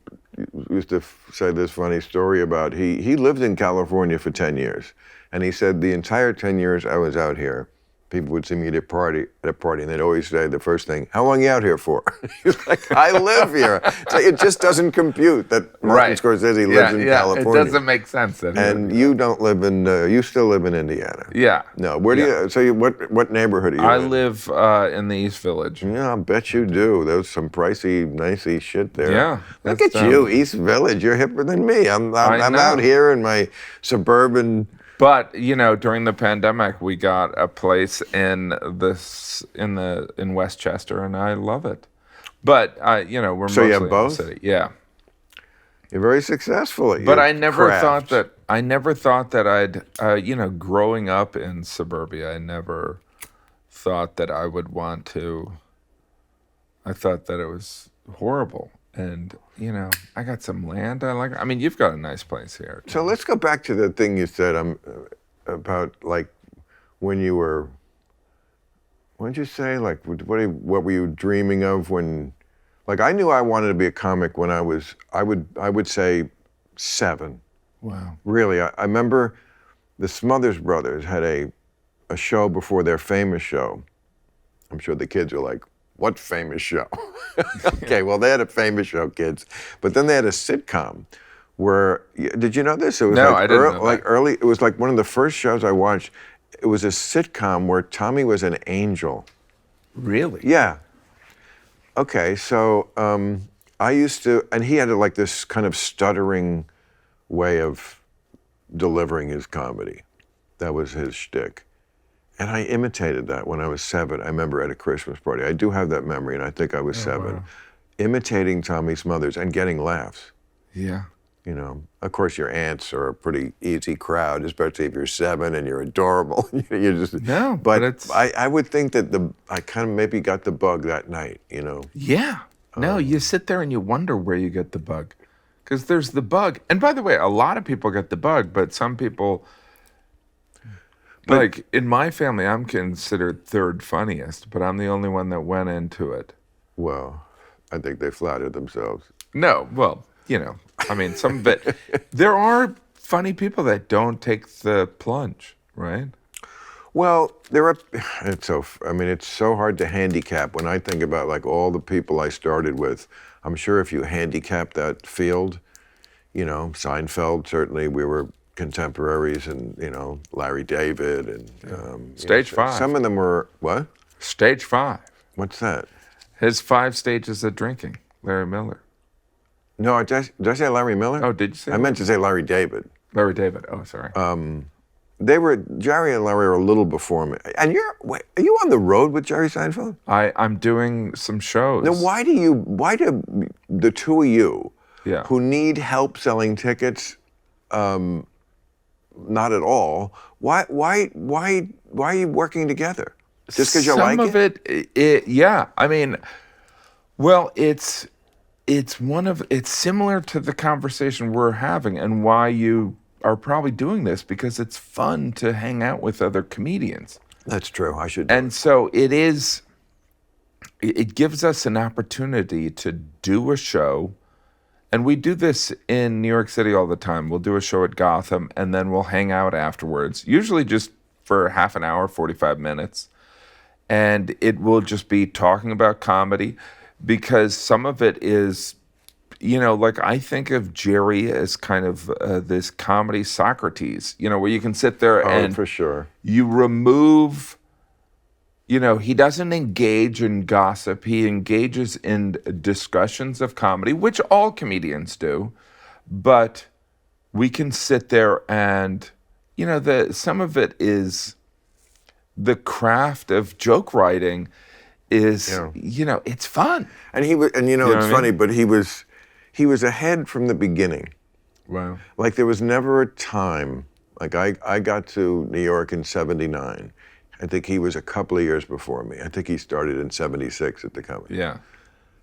used to say this funny story about, he lived in California for 10 years, and he said the entire 10 years I was out here, people would see me at a party, and they'd always say the first thing, "How long are you out here for?" He's like, "I live here." So it just doesn't compute that Martin Scorsese lives in California. It doesn't make sense. And you don't live in, you still live in Indiana. Yeah. No, where do you, so what neighborhood are you in? I live in the East Village. Yeah, I bet you do. There's some pricey, nicey shit there. Yeah. Look at you, East Village. You're hipper than me. I'm out here in my suburban... But during the pandemic, we got a place in Westchester, and I love it. But we're so mostly you have both? in the city. Yeah. You're very successful at your But I never craft. thought that I'd growing up in suburbia, I never thought that I would want to. I thought that it was horrible. And, I got some land I like. I mean, you've got a nice place here. So let's go back to the thing you said about, like, when you were, what did you say? Like, what were you dreaming of when, like, I knew I wanted to be a comic when I would say 7. Wow. Really, I remember the Smothers Brothers had a show before their famous show. I'm sure the kids were like, "What famous show?" Okay, well, they had a famous show, kids. But then they had a sitcom where, did you know this? It was I didn't know that. early, it was like one of the first shows I watched. It was a sitcom where Tommy was an angel. Really? Yeah. Okay, so I used to, and he had like this kind of stuttering way of delivering his comedy. That was his shtick. And I imitated that when I was 7. I remember at a Christmas party. I do have that memory, and I think I was 7. Wow. Imitating Tommy Smothers and getting laughs. Yeah. Of course, your aunts are a pretty easy crowd, especially if you're 7 and you're adorable. You're just no, but it's... I would think that I kind of maybe got the bug that night. Yeah. No, you sit there and you wonder where you get the bug, because there's the bug. And by the way, a lot of people get the bug, but some people. Like, in my family, I'm considered 3rd funniest, but I'm the only one that went into it. Well, I think they flattered themselves. No, well, I mean, some of it. There are funny people that don't take the plunge, right? Well, it's so hard to handicap. When I think about like all the people I started with, I'm sure if you handicap that field, Seinfeld, certainly we were contemporaries, and, Larry David, and Stage 5. Some of them were, what? Stage 5. What's that? His 5 stages of drinking, Larry Miller. No, did I say Larry Miller? Oh, did you say I meant to say Larry David. Larry David. Oh, sorry. Jerry and Larry are a little before me. And are you on the road with Jerry Seinfeld? I'm doing some shows. Now, why do the two of you, Yeah. who need help selling tickets, not at all, why are you working together? Just because you like it? Some of it, yeah. I mean, well, it's similar to the conversation we're having, and why you are probably doing this, because it's fun to hang out with other comedians. That's true. I should do And so it gives us an opportunity to do a show. And we do this in New York City all the time. We'll do a show at Gotham, and then we'll hang out afterwards, usually just for half an hour, 45 minutes. And it will just be talking about comedy, because some of it is, like I think of Jerry as kind of this comedy Socrates, where you can sit there and for sure. You remove, he doesn't engage in gossip. He engages in discussions of comedy, which all comedians do. But we can sit there and, some of it is the craft of joke writing is, it's fun. And it's funny, I mean? but he was ahead from the beginning. Wow. Like there was never a time, like I got to New York in '79. I think he was a couple of years before me. I think he started in '76 at the company. Yeah.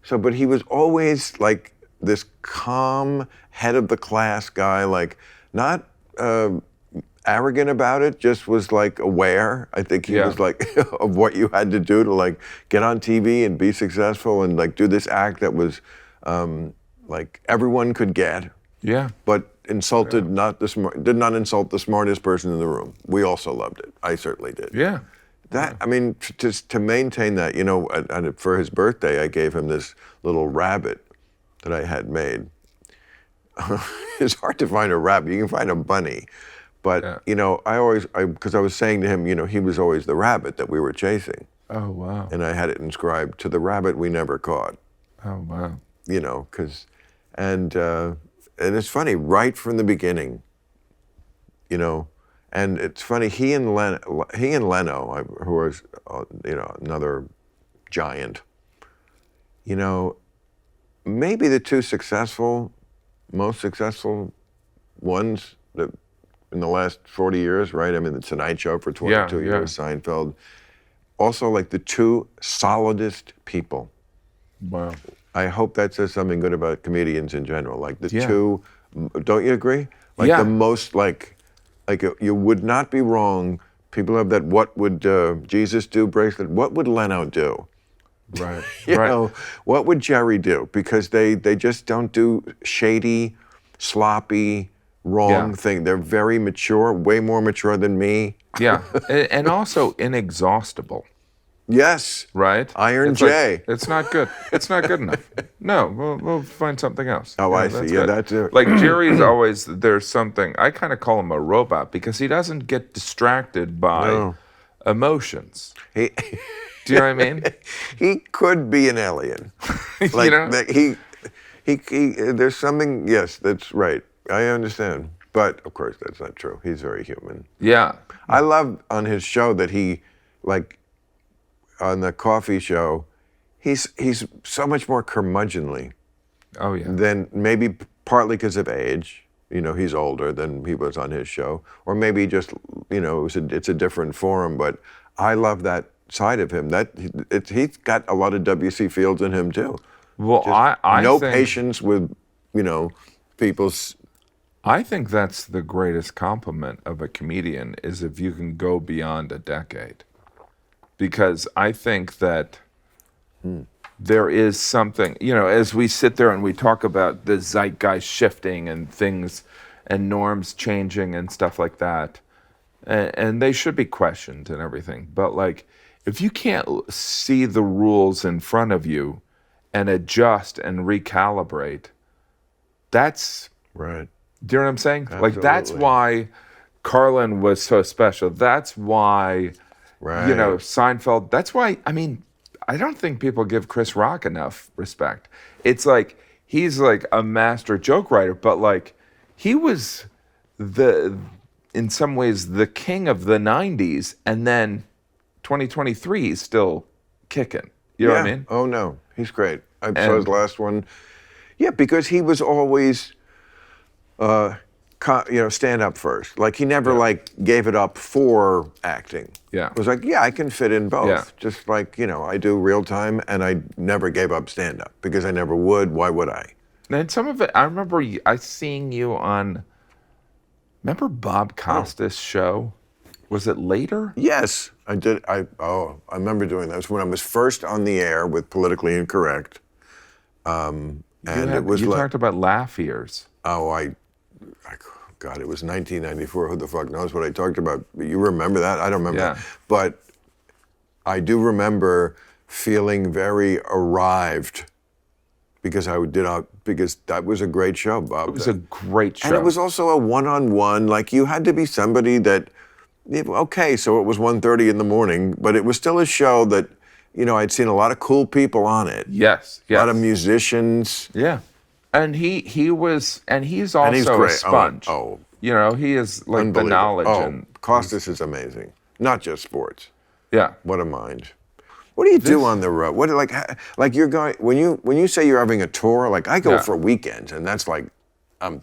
So, but he was always like this calm, head of the class guy, like not arrogant about it, just was like aware. I think he was like of what you had to do to like get on TV and be successful and like do this act that was like everyone could get. Yeah. But insulted did not insult the smartest person in the room. We also loved it. I certainly did. Yeah. I mean, just to maintain that, and for his birthday, I gave him this little rabbit that I had made. It's hard to find a rabbit. You can find a bunny. But, because I was saying to him, he was always the rabbit that we were chasing. Oh, wow. And I had it inscribed, to the rabbit we never caught. Oh, wow. And it's funny, right from the beginning, and it's funny, he and Leno, who was, another giant, maybe the two most successful ones that in the last 40 years, right? I mean, the Tonight Show for 22 years, Seinfeld. Also, like the two solidest people. Wow. I hope that says something good about comedians in general. Like the two, don't you agree? Like the most, like you would not be wrong. People have that "What would Jesus do" bracelet. What would Leno do? Right. What would Jerry do? Because they just don't do shady, sloppy, wrong thing. They're very mature, way more mature than me. Yeah, and also inexhaustible. Yes. Right? Iron J. It's not good. It's not good enough. No, we'll find something else. Oh, I see. Yeah, that's it. Like Jerry's always, there's something, I kind of call him a robot because he doesn't get distracted by emotions. Do you know what I mean? He could be an alien. Like, there's something, yes, that's right. I understand. But, of course, that's not true. He's very human. Yeah. I love on his show that he, like, on the coffee show, he's so much more curmudgeonly. Oh, yeah. Than maybe partly because of age. He's older than he was on his show. Or maybe just, it's a different forum. But I love that side of him. He's got a lot of W.C. Fields in him, too. Well, just I no think, patience with, people's... I think that's the greatest compliment of a comedian is if you can go beyond a decade. Because I think that there is something, as we sit there and we talk about the zeitgeist shifting and things and norms changing and stuff like that, and they should be questioned and everything. But like, if you can't see the rules in front of you and adjust and recalibrate, that's right. Do you know what I'm saying? Absolutely. Like, that's why Carlin was so special. That's why, Right. Seinfeld. That's why, I don't think people give Chris Rock enough respect. It's like, he's like a master joke writer, but like, he was in some ways, the king of the 90s, and then 2023 he's still kicking. You know what I mean? Oh, no. He's great. I saw his last one. Yeah, because he was always, stand up first. Like, he never, gave it up for acting. Yeah. It was like, I can fit in both. Yeah. Just like, I do real time, and I never gave up stand up because I never would. Why would I? And some of it, I remember seeing you on, remember Bob Costas' show? Was it later? Yes, I did. I remember doing that. It was when I was first on the air with Politically Incorrect. And it was you talked about laugh ears. Oh, God, it was 1994. Who the fuck knows what I talked about? You remember that? I don't remember. Yeah. But I do remember feeling very arrived because because that was a great show, Bob. It was a great show. And it was also a one-on-one. Like, you had to be somebody that, okay, so it was 1:30 in the morning, but it was still a show that, I'd seen a lot of cool people on it. Yes. A lot of musicians. Yeah. And he's also a sponge. Oh. He is like the knowledge. Oh, Costas is amazing. Not just sports. Yeah. What a mind. What do you do on the road? What like you're going when you say you're having a tour? Like, I go for weekends, and that's like, I'm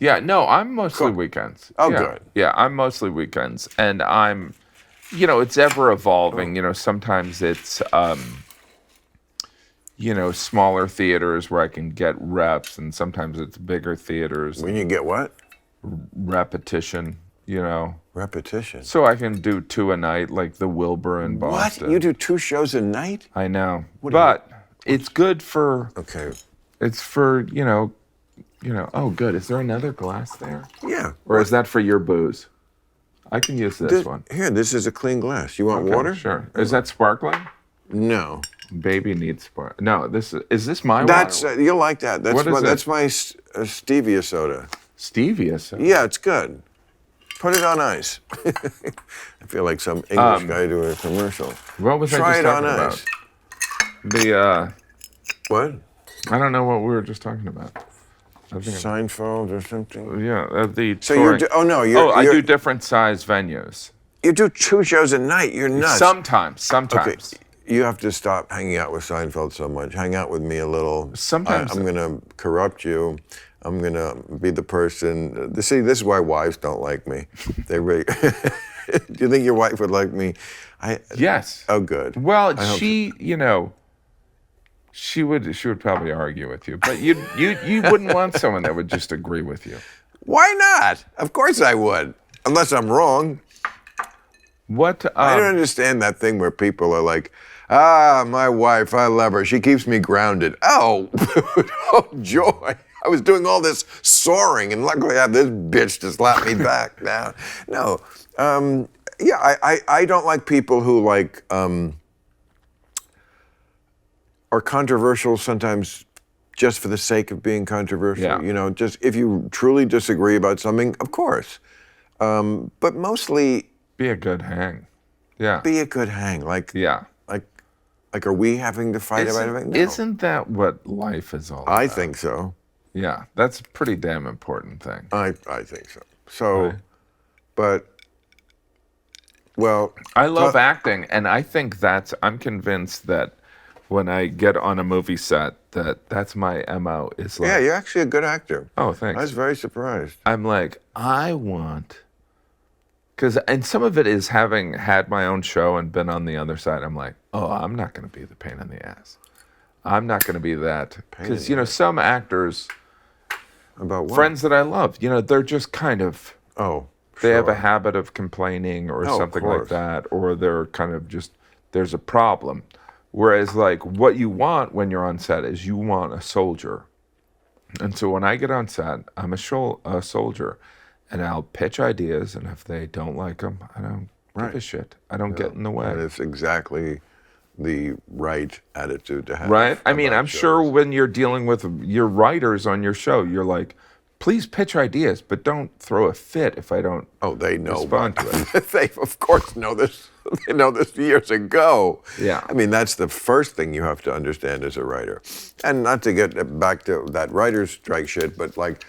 mostly weekends. Oh, yeah. good. Yeah, I'm mostly weekends, and I'm, it's ever evolving. Sometimes it's, smaller theaters where I can get reps, and sometimes it's bigger theaters. When you get what? Repetition. Repetition. So I can do 2 a night, like the Wilbur in Boston. What? You do 2 shows a night? I know, but it's good for. Okay. It's for Oh, good. Is there another glass there? Yeah. Or is that for your booze? I can use this one. Here, this is a clean glass. You want water? Sure. Is that sparkling? No. Baby needs spark. No, is this my water? You'll like that. That's my stevia soda. Stevia soda? Yeah, it's good. Put it on ice. I feel like some English guy doing a commercial. What was Try I just talking about? Ice. What? I don't know what we were just talking about. Seinfeld or something? Yeah, the So touring. I do different size venues. You do 2 shows a night. You're nuts. Sometimes. Okay, you have to stop hanging out with Seinfeld so much. Hang out with me a little. Sometimes. I'm going to corrupt you. I'm going to be the person. See, this is why wives don't like me. They really. Do you think your wife would like me? Yes. Oh, good. Well, she would probably argue with you, but you wouldn't want someone that would just agree with you. Why not? Of course I would, unless I'm wrong. What? I don't understand that thing where people are like, my wife, I love her. She keeps me grounded. Oh, oh joy. I was doing all this soaring, and luckily I have this bitch to slap me back down. No. I don't like people who are controversial sometimes just for the sake of being controversial. Yeah. Just if you truly disagree about something, of course. But mostly... Be a good hang. Yeah. Be a good hang. Like, are we having to fight about anything? No. Isn't that what life is all about? I think so. Yeah, that's a pretty damn important thing. I think so. So, right. But, well... I love acting, and I think I'm convinced that when I get on a movie set, that's my MO. Is like, yeah, you're actually a good actor. Oh, thanks. I was very surprised. I'm like, and some of it is having had my own show and been on the other side. I'm like, I'm not going to be the pain in the ass. I'm not going to be that. Because, some actors... About what? Friends that I love, they're just kind of... Oh, They have a habit of complaining or something like that, or they're kind of just, there's a problem. Whereas, like, what you want when you're on set is you want a soldier. And so when I get on set, I'm a soldier, and I'll pitch ideas, and if they don't like them, I don't give a shit. I don't get in the way. And it's exactly the right attitude to have. Right? I mean, I'm shows. sure when you're dealing with your writers on your show, you're like, please pitch ideas, but don't throw a fit if I don't they know respond to it. They, of course, know this. They know this years ago. Yeah. I mean, that's the first thing you have to understand as a writer. And not to get back to that writer's strike shit, but, like,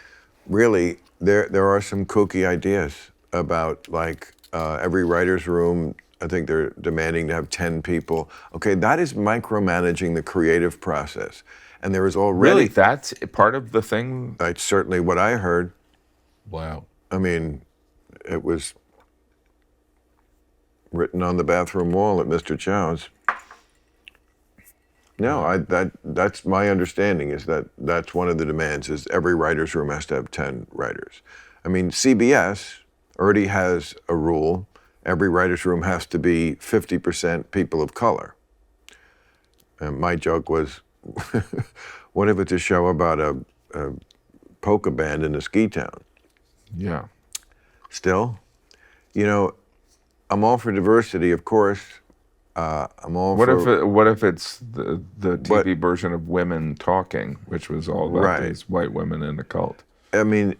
really, there are some kooky ideas about, like, every writer's room. I think they're demanding to have 10 people. Okay, that is micromanaging the creative process. And there is already... Really? That's part of the thing? That's certainly what I heard. Wow. I mean, it was written on the bathroom wall at Mr. Chow's. No, that's my understanding, is that's one of the demands, is every writer's room has to have 10 writers. I mean, CBS already has a rule. Every writer's room has to be 50% people of color. And my joke was, what if it's a show about a polka band in a ski town? Yeah. Still, I'm all for diversity, of course. I'm all for... What if it's the TV version of Women Talking, which was all about these white women in a cult? I mean,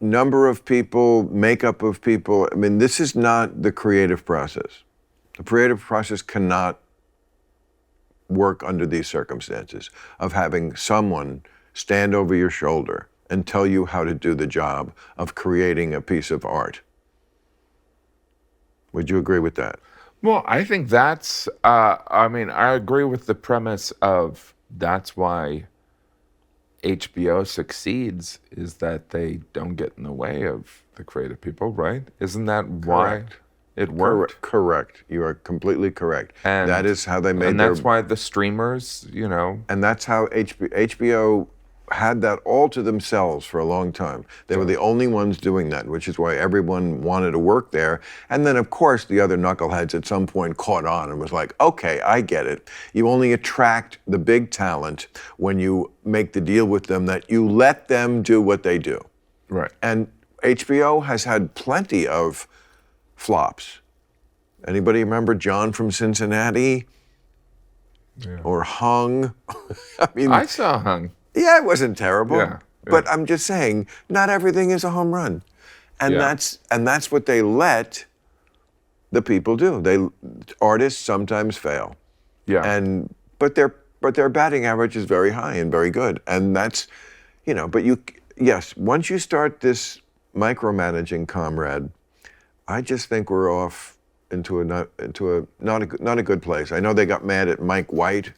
number of people, makeup of people. I mean, this is not the creative process. The creative process cannot work under these circumstances of having someone stand over your shoulder and tell you how to do the job of creating a piece of art. Would you agree with that? Well, I think that's, I agree with the premise of that's why HBO succeeds, is that they don't get in the way of the creative people, right? Isn't that why it worked? Correct. You are completely correct. And that is how they made And that's why the streamers, And that's how HBO had that all to themselves for a long time. They were the only ones doing that, which is why everyone wanted to work there. And then, of course, the other knuckleheads at some point caught on and was like, okay, I get it. You only attract the big talent when you make the deal with them that you let them do what they do. Right. And HBO has had plenty of flops. Anybody remember John from Cincinnati? Yeah. Or Hung? I saw Hung. Yeah, it wasn't terrible. Yeah. But I'm just saying, not everything is a home run. And that's what they let the people do. Artists sometimes fail. Yeah. But their batting average is very high and very good. And that's, once you start this micromanaging, comrade, I just think we're off into not a good place. I know they got mad at Mike White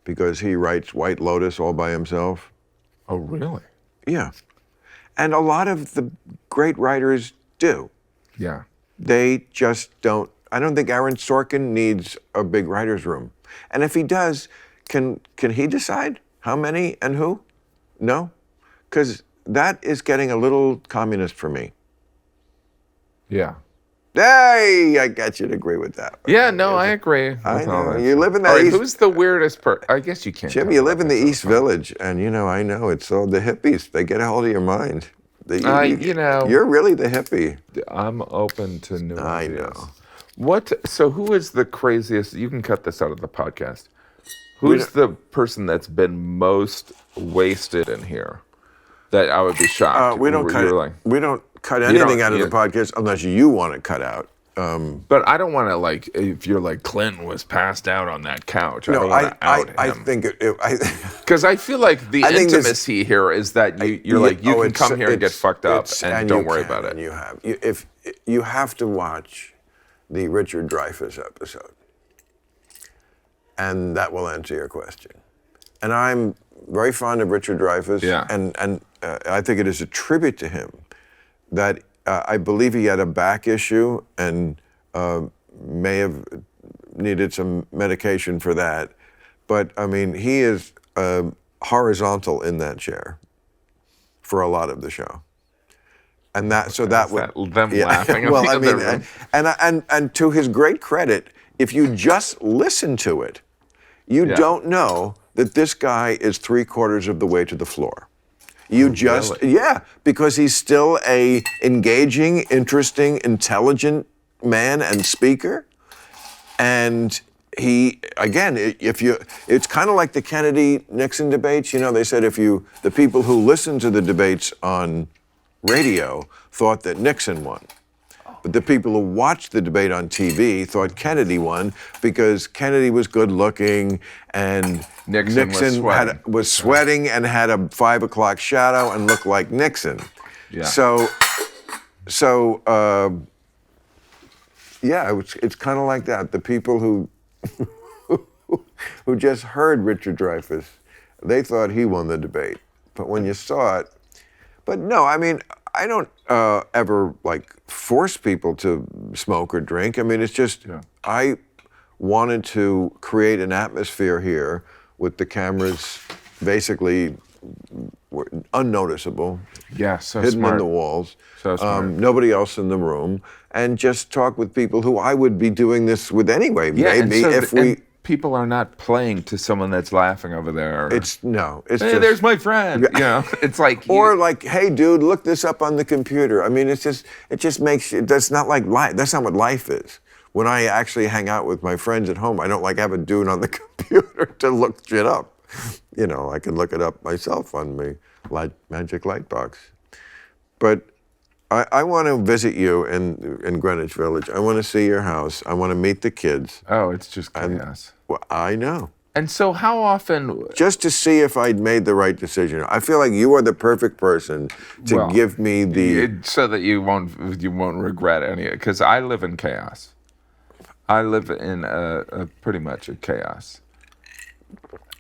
because he writes White Lotus all by himself. Oh, really? Yeah. And a lot of the great writers do. Yeah. They just don't. I don't think Aaron Sorkin needs a big writer's room. And if he does, can he decide how many and who? No? Because that is getting a little communist for me. Yeah. Hey, I got you to agree with that. Yeah, no, I agree. I know. You live in that East... Who's the weirdest person? I guess you can't. Jim, you live in the East Village, and, I know, it's all the hippies. They get a hold of your mind. You're really the hippie. I'm open to new ideas. I know. So who is the craziest, you can cut this out of the podcast. Who's the person that's been most wasted in here that I would be shocked? We don't cut anything out of the podcast unless you want it cut out. But I don't want to, if you're like, Clinton was passed out on that couch. I don't want to out him. I think because I feel like the intimacy here is that you can come here and get fucked up and don't worry about it. You have to watch the Richard Dreyfuss episode, and that will answer your question. And I'm very fond of Richard Dreyfuss, and I think it is a tribute to him that I believe he had a back issue and may have needed some medication for that. But I mean, he is horizontal in that chair for a lot of the show. And them laughing. Well, I mean, and to his great credit, if you just listen to it, you don't know that this guy is 3/4 of the way to the floor. You just, really? yeah, because he's still a engaging, interesting, intelligent man and speaker. And he, again, it's kind of like the Kennedy-Nixon debates. You know, they said the people who listened to the debates on radio thought that Nixon won. But the people who watched the debate on TV thought Kennedy won because Kennedy was good looking and Nixon was sweating and had a 5 o'clock shadow and looked like Nixon. Yeah. So it's kind of like that. The people who just heard Richard Dreyfuss, they thought he won the debate. But when you saw it, but no, I mean, I don't ever like force people to smoke or drink. I mean, it's just I wanted to create an atmosphere here with the cameras basically unnoticeable, so hidden smart. in the walls, So smart. nobody else in the room, and just talk with people who I would be doing this with anyway. Maybe and people are not playing to someone that's laughing over there. It's hey, just, there's my friend. You know, it's like or like, hey, dude, look this up on the computer. I mean, it just makes that's not like life. That's not what life is. When I actually hang out with my friends at home, I don't like have a dude on the computer to look shit up. You know, I can look it up myself on my magic light box. But I want to visit you in Greenwich Village. I want to see your house. I want to meet the kids. Oh, it's just chaos. Well, I know. And so how often... Just to see if I'd made the right decision. I feel like you are the perfect person to give me so that you won't regret any of it. Because I live in chaos. I live in a pretty much a chaos.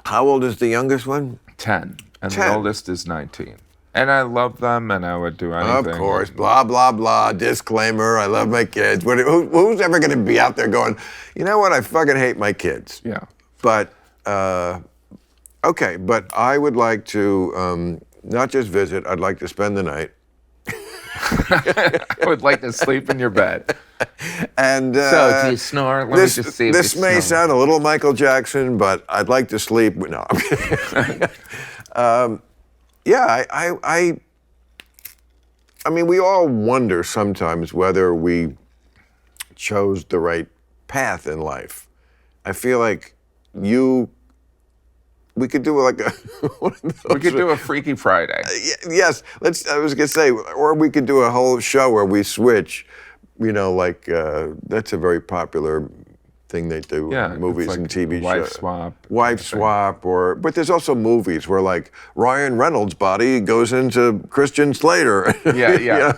How old is the youngest one? 10. And 10. the oldest is 19. And I love them, and I would do anything. Of course, blah, blah, blah, disclaimer, I love my kids. Who's ever going to be out there going, you know what, I fucking hate my kids. Yeah. But, okay, but I would like to not just visit, I'd like to spend the night. I would like to sleep in your bed. And so, do you snore? Let me just see if this you may snore. sound a little Michael Jackson, but I'd like to sleep. No. Yeah, I mean, we all wonder sometimes whether we chose the right path in life. I feel like we could do like a one of those. We could do a Freaky Friday. Yes, I was gonna say, or we could do a whole show where we switch. You know, like that's a very popular thing they do in movies like and TV wife shows. swap. Wife swap, but there's also movies where like Ryan Reynolds' body goes into Christian Slater. Yeah.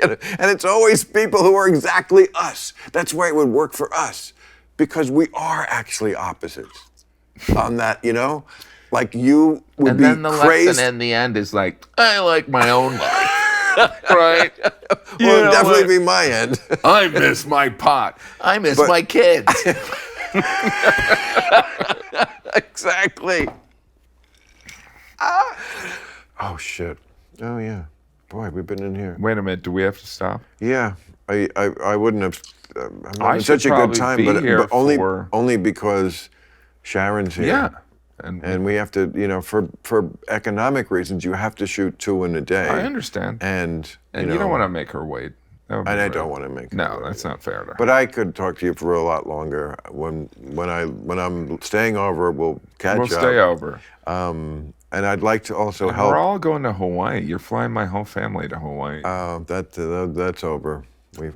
And it's always people who are exactly us. That's why it would work for us, because we are actually opposites on that, you know? Like you would be crazed. And then the lesson in the end is like, I like my own life. Right? Well, it'd definitely be my end. I miss my pot. I miss my kids. Exactly. Oh, shit. Oh, yeah. Boy, we've been in here. Wait a minute. Do we have to stop? Yeah. I wouldn't have. I'm I having such a should good time, probably be here but only because Sharon's here. Yeah. And we have to, you know, for economic reasons, you have to shoot 2 in a day. I understand. And you don't want to make her wait. And I don't want to make her No, wait. that's not fair to her. But I could talk to you for a lot longer. When I'm staying over, we'll catch up. We'll stay over. And I'd like to also help. We're all going to Hawaii. You're flying my whole family to Hawaii. That's over.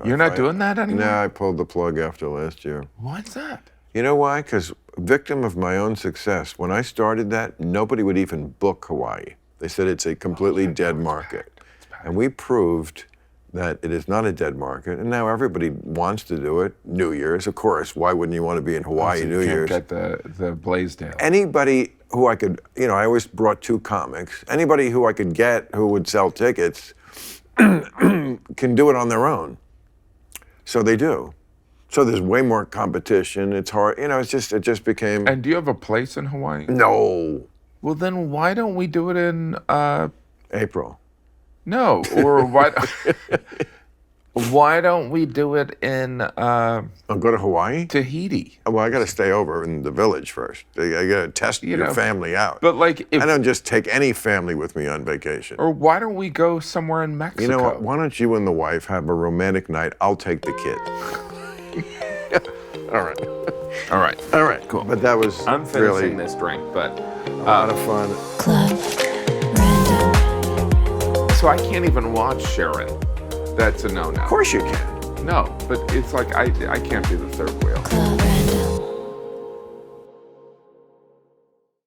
You're not doing that anymore? No, I pulled the plug after last year. What's that? You know why? Because victim of my own success. When I started that, nobody would even book Hawaii. They said it's a completely dead market. And we proved that it is not a dead market, and now everybody wants to do it. New Year's, of course. Why wouldn't you want to be in Hawaii New Year's? Get the Blaisdell. Anybody who I could, you know, I always brought 2 comics. Anybody who I could get who would sell tickets can do it on their own. So they do. So there's way more competition. It's hard, you know. It just became. And do you have a place in Hawaii? No. Well, then why don't we do it in April? No, or why? Why don't we do it in I'll go to Hawaii? Tahiti? Well, I got to stay over in the village first. I got to test your family out. But like, I don't just take any family with me on vacation. Or why don't we go somewhere in Mexico? You know what? Why don't you and the wife have a romantic night? I'll take the kid. All right, cool. But that was I'm finishing really this drink, but a lot of fun. Club Random. so I can't even watch Sharon. That's a no-no. Of course you can. No, but it's like I can't do the third wheel. Club Random.